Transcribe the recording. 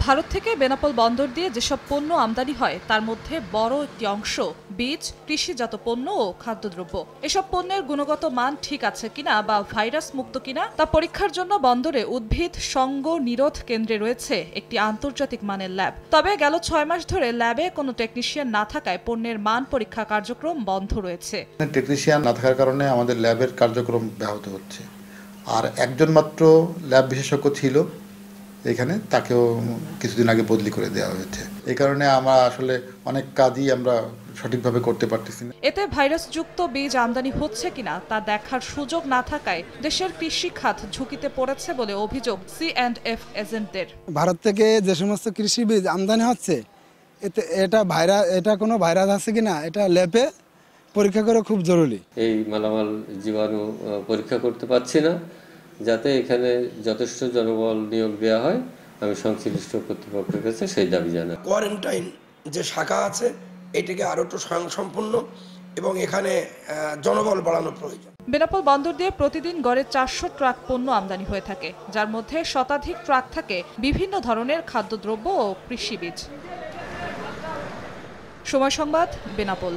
ভারত থেকে বেনাপোল বন্দর দিয়ে যেসব পণ্য আমদানি হয় তার মধ্যে বড় একটি অংশ বীজ, কৃষিজাত পণ্য ও খাদ্যদ্রব্য। এসব পণ্যের গুণগত মান ঠিক আছে কিনা বা ভাইরাস মুক্ত কিনা তা পরীক্ষার জন্য বন্দরে উদ্ভিদ সঙ্গ নিরোধ কেন্দ্রে রয়েছে একটি আন্তর্জাতিক মানের ল্যাব। তবে গেল 6 মাস ধরে ল্যাবে কোনো টেকনিশিয়ান না থাকায় পণ্যের মান পরীক্ষা কার্যক্রম বন্ধ রয়েছে। টেকনিশিয়ান না থাকার কারণে আমাদের ল্যাবের কার্যক্রম ব্যাহত হচ্ছে। আর একজন মাত্র ল্যাব বিশেষজ্ঞ ছিল এখানে, তাকেও কিছুদিন আগে বদলি করে দেওয়া হয়েছে। এই কারণে আমরা আসলে অনেক কাজই আমরা সঠিকভাবে করতে পারতেছি না। এতে ভাইরাসযুক্ত বীজ আমদানি হচ্ছে কিনা তা দেখার সুযোগ না থাকায় দেশের কৃষি খাত ঝুঁকিতে পড়েছে বলে অভিযোগ C&F এজেন্টদের। ভারত থেকে যে সমস্ত কৃষি বীজ আমদানি হচ্ছে এটা কোনো ভাইরাস আছে কিনা এটা ল্যাবে পরীক্ষা করা খুব জরুরি। এই মালামাল জীবাণু পরীক্ষা করতে পারছি না, যাতে এখানে যথেষ্ট জনবল নিয়োগ দেওয়া হয়। আমি সংশ্লিষ্ট কর্তৃপক্ষের কাছে সেই দাবি জানাই। কোয়ারেন্টাইন যে শাখা আছে এটাকে আরো একটু স্বয়ংসম্পূর্ণ এবং এখানে জনবল বাড়ানো প্রয়োজন। বেনাপোল বন্দর দিয়ে প্রতিদিন গড়ে 400 ট্রাক পণ্য আমদানি হয়ে থাকে, যার মধ্যে শতাধিক ট্রাক থাকে বিভিন্ন ধরনের খাদ্যদ্রব্য ও কৃষি বীজ। সময় সংবাদ, বেনাপোল।